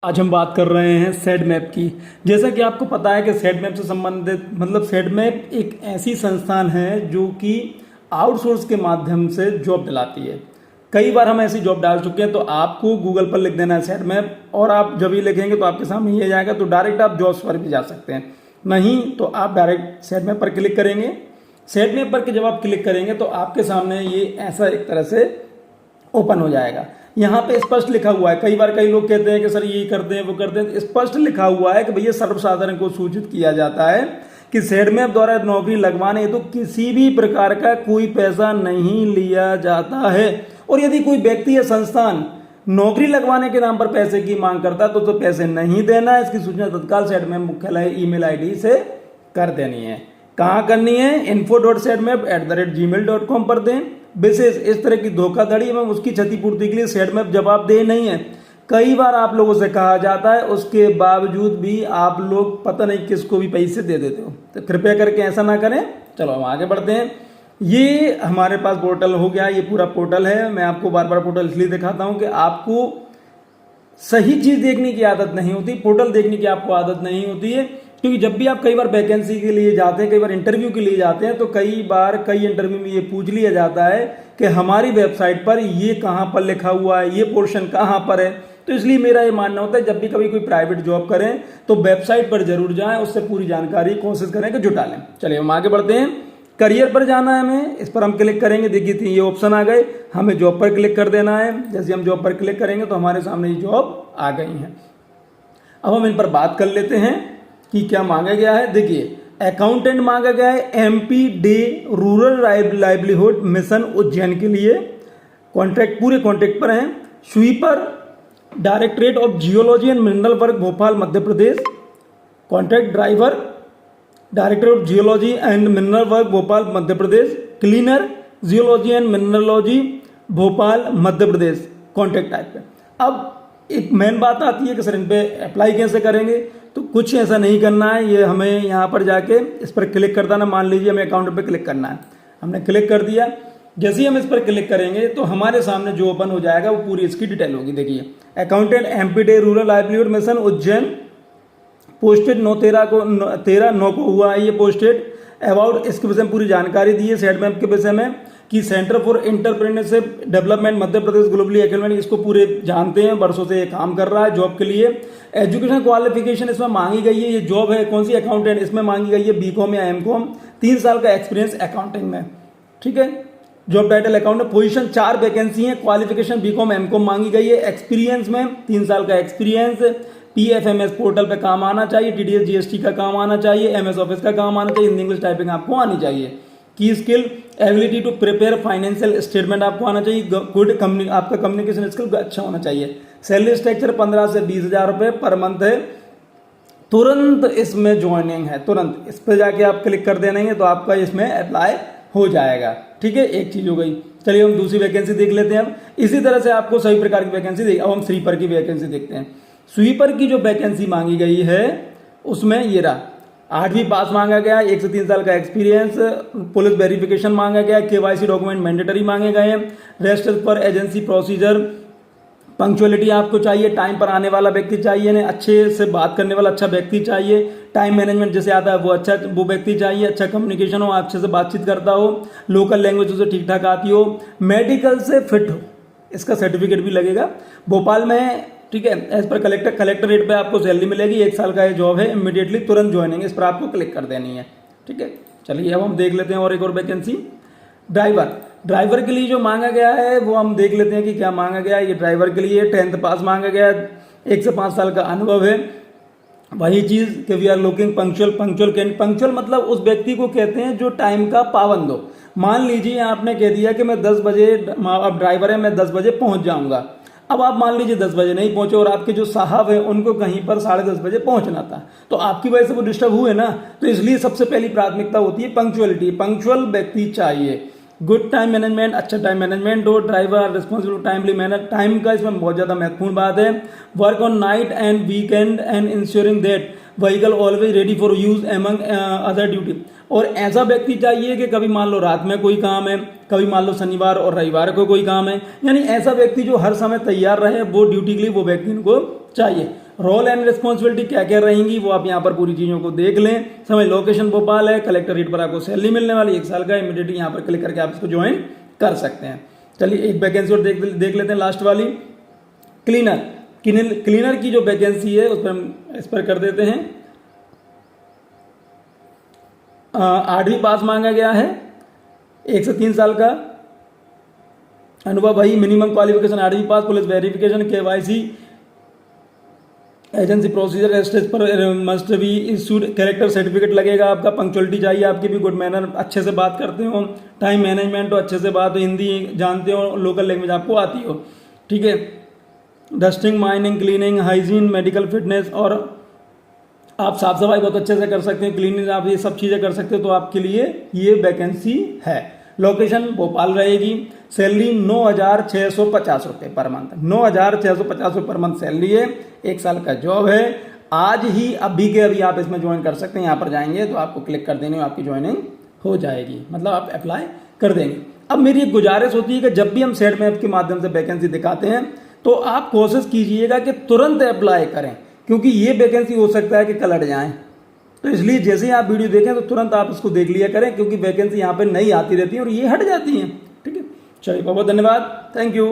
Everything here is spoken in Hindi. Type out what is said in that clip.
आज हम बात कर रहे हैं सेड मैप की। जैसा कि आपको पता है कि सेड मैप से संबंधित सेड मैप एक ऐसी संस्थान है जो कि आउटसोर्स के माध्यम से जॉब दिलाती है। कई बार हम ऐसी जॉब डाल चुके हैं, तो आपको गूगल पर लिख देना है सेड मैप, और आप जब ये लिखेंगे तो आपके सामने ये जाएगा, तो डायरेक्ट आप जॉब्स पर भी जा सकते हैं। नहीं तो आप डायरेक्ट सेड मैप पर क्लिक करेंगे। सेड मैप पर जब आप क्लिक करेंगे तो आपके सामने ये ऐसा एक तरह से ओपन हो जाएगा। यहाँ पे स्पष्ट लिखा हुआ है, कई बार कई लोग कहते हैं कि सर ये करते हैं वो करते हैं, स्पष्ट लिखा हुआ है कि भैया सर्वसाधारण को सूचित किया जाता है कि सेड मैप द्वारा नौकरी लगवाने तो किसी भी प्रकार का कोई पैसा नहीं लिया जाता है। और यदि कोई व्यक्ति या संस्थान नौकरी लगवाने के नाम पर पैसे की मांग करता है तो पैसे नहीं देना है। इसकी सूचना तत्काल सेड मैप मुख्यालय ईमेल आईडी से कर देनी है। कहाँ करनी है? info.sedmap@gmail.com पर दें। विशेष इस तरह की धोखाधड़ी एवं उसकी क्षतिपूर्ति के लिए सेड मैप जवाबदेह नहीं है। कई बार आप लोगों से कहा जाता है, उसके बावजूद भी आप लोग पता नहीं किसको भी पैसे दे देते हो, तो कृपया करके ऐसा ना करें। चलो हम आगे बढ़ते हैं। ये हमारे पास पोर्टल हो गया, ये पूरा पोर्टल है। मैं आपको बार बार पोर्टल इसलिए दिखाता हूं कि आपको सही चीज देखने की आदत नहीं होती, पोर्टल देखने की आपको आदत नहीं होती है। क्योंकि जब भी आप कई बार वैकेंसी के लिए जाते हैं, कई बार इंटरव्यू के लिए जाते हैं, तो कई बार कई इंटरव्यू में ये पूछ लिया जाता है कि हमारी वेबसाइट पर ये कहाँ पर लिखा हुआ है, ये पोर्शन कहाँ पर है। तो इसलिए मेरा ये मानना होता है जब भी कभी कोई प्राइवेट जॉब करें तो वेबसाइट पर जरूर जाएं, उससे पूरी जानकारी कोशिश करें कि जुटा लें। चलिए हम आगे बढ़ते हैं। करियर पर जाना है हमें, इस पर हम क्लिक करेंगे। देखिए ये ऑप्शन आ गए, हमें जॉब पर क्लिक कर देना है। जैसे हम जॉब पर क्लिक करेंगे तो हमारे सामने ये जॉब आ गई हैं। अब हम इन पर बात कर लेते हैं कि क्या मांगा गया है। देखिए अकाउंटेंट मांगा गया है MP day rural livelihood mission Ujjain के लिए। कॉन्ट्रैक्ट पूरे कॉन्ट्रैक्ट पर हैं। Sweeper directorate of geology and mineral work Bhopal Madhya Pradesh. Contract driver director of geology and mineral work Bhopal Madhya Pradesh. Cleaner geology and mineralogy Bhopal Madhya Pradesh contract type पे। अब एक मेन बात आती है कि सर इन पे अप्लाई कैसे करेंगे। तो कुछ ऐसा नहीं करना है, ये हमें यहाँ पर जाके इस पर क्लिक कर देना। मान लीजिए हमें अकाउंट पे क्लिक करना है, हमने क्लिक कर दिया। जैसे ही हम इस पर क्लिक करेंगे तो हमारे सामने जो ओपन हो जाएगा वो पूरी इसकी डिटेल होगी। देखिए accountant MP day rural livelihood mission Ujjain, posted 9/13 को हुआ है ये पोस्टेड। अबाउट इसके विषय में पूरी जानकारी दी है सेड मैप के विषय में कि centre for entrepreneurship development Madhya Pradesh globally expand, इसको पूरे जानते हैं, वर्षों से ये काम कर रहा है जॉब के लिए। एजुकेशन क्वालिफिकेशन इसमें मांगी गई है, ये जॉब है कौन सी अकाउंटेंट, इसमें मांगी गई है BCom या MCom, 3 साल का एक्सपीरियंस अकाउंटिंग में। ठीक है, job title accountant, position 4 vacancy है। क्वालिफिकेशन BCom MCom मांगी गई है। एक्सपीरियंस में 3 साल का एक्सपीरियंस, PFMS पोर्टल पे काम आना चाहिए, TDS GST का काम आना चाहिए, MS ऑफिस का काम आना चाहिए, हिंदी इंग्लिश टाइपिंग आपको आनी चाहिए। की skill ability to prepare financial statement आपको आना चाहिए। गुड आपका कम्युनिकेशन स्किल अच्छा होना चाहिए। सैलरी स्ट्रक्चर 15 से 20 हजार रुपये पर मंथ है। तुरंत इसमें ज्वाइनिंग है, तुरंत इस पर जाके आप क्लिक कर देंगे तो आपका इसमें अप्लाई हो जाएगा। ठीक है, एक चीज हो गई। चलिए हम दूसरी वैकेंसी देख लेते हैं। अब इसी तरह से आपको सभी प्रकार की वैकेंसी देख। अब हम स्वीपर की वैकेंसी देखते हैं। स्वीपर की जो वैकेंसी मांगी गई है उसमें ये रहा, 8वीं पास मांगा गया, 1 से 3 साल का एक्सपीरियंस, पुलिस वेरिफिकेशन मांगा गया, KYC डॉक्यूमेंट मैंडेटरी मांगे गए हैं, रेस्ट पर एजेंसी प्रोसीजर, पंक्चुअलिटी आपको चाहिए, टाइम पर आने वाला व्यक्ति चाहिए, ने अच्छे से बात करने वाला अच्छा व्यक्ति चाहिए, टाइम मैनेजमेंट जैसे आता है वो व्यक्ति चाहिए, अच्छा कम्युनिकेशन हो, अच्छे से बातचीत करता हो, लोकल लैंग्वेज उसे ठीक ठाक आती हो, मेडिकल से फिट हो, इसका सर्टिफिकेट भी लगेगा। भोपाल में, ठीक है, एज पर कलेक्टर रेट पे आपको सैलरी मिलेगी। 1 साल का ये जॉब है, इमीडिएटली तुरंत ज्वाइनिंग, इस पर आपको क्लिक कर देनी है। ठीक है, चलिए अब हम देख लेते हैं और एक और वैकेंसी। ड्राइवर के लिए जो मांगा गया है वो हम देख लेते हैं कि क्या मांगा गया है। ये ड्राइवर के लिए 10th पास मांगा गया है, 1 से 5 साल का अनुभव है। वही चीज कि वी आर लुकिंग पंक्चुअल मतलब उस व्यक्ति को कहते हैं जो टाइम का पाबंद हो। मान लीजिए आपने कह दिया कि मैं 10 बजे, अब ड्राइवर है, मैं 10 बजे पहुंच जाऊंगा। अब आप मान लीजिए 10 बजे नहीं पहुंचे और आपके जो साहब हैं उनको कहीं पर 10:30 बजे पहुंचना था, तो आपकी वजह से वो डिस्टर्ब हुए ना। तो इसलिए सबसे पहली प्राथमिकता होती है पंक्चुअलिटी, पंक्चुअल व्यक्ति चाहिए। गुड टाइम मैनेजमेंट, अच्छा टाइम मैनेजमेंट हो, driver responsible timely manner, time का इसमें बहुत ज्यादा महत्वपूर्ण बात है। Work on night and weekend and ensuring that vehicle always ready for use among other duty. और ऐसा व्यक्ति चाहिए कि कभी मान लो रात में कोई काम है, कभी मान लो शनिवार और रविवार को कोई काम है, यानी ऐसा व्यक्ति जो हर समय तैयार रहे वो ड्यूटी के लिए, वो व्यक्ति इनको चाहिए। रोल एंड रिस्पॉन्सिबिलिटी क्या क्या रहेंगी वो आप यहाँ पर पूरी चीज़ों को देख लें। समय लोकेशन भोपाल है, कलेक्टर रेट पर आपको सैलरी मिलने वाली 1 साल का, इमीडिएटली यहाँ पर क्लिक करके आप इसको ज्वाइन कर सकते हैं। चलिए एक वैकेंसी और देख लेते हैं लास्ट वाली, क्लीनर की जो वैकेंसी है उस पर हम इस पर कर देते हैं। 8वीं पास मांगा गया है, 1 से 3 साल का अनुभव, वही मिनिमम क्वालिफिकेशन 8वीं pass, police verification, KYC agency procedure stage पर must be issued, character certificate लगेगा आपका, पंक्चुअलिटी चाहिए आपकी भी, गुड मैनर, अच्छे से बात करते हो, टाइम मैनेजमेंट हो, अच्छे से बात हो, हिंदी जानते हो, लोकल लैंग्वेज आपको आती हो, ठीक है। Dusting, mining, cleaning, hygiene, medical fitness, और आप साफ सफाई बहुत अच्छे से कर सकते हैं, क्लीनिंग आप ये सब चीज़ें कर सकते हो, तो आपके लिए ये वैकेंसी है। लोकेशन भोपाल रहेगी, सैलरी 9,650 रुपये पर मंथ, 9,650 रुपये पर मंथ सैलरी है, 1 साल का जॉब है। आज ही अभी के अभी आप इसमें ज्वाइन कर सकते हैं। यहाँ पर जाएंगे तो आपको क्लिक कर देने में आपकी ज्वाइनिंग हो जाएगी, मतलब आप अप्लाई कर देंगे। अब मेरी एक गुजारिश होती है कि जब भी हम सेट मैप के माध्यम से वैकेंसी दिखाते हैं तो आप कोशिश कीजिएगा कि तुरंत अप्लाई करें, क्योंकि ये वैकेंसी हो सकता है कि कल हट जाए। तो इसलिए जैसे ही आप वीडियो देखें तो तुरंत आप इसको देख लिया करें, क्योंकि वैकेंसी यहाँ पे नई आती रहती है और ये हट जाती हैं। ठीक है, चलिए बहुत बहुत धन्यवाद, थैंक यू।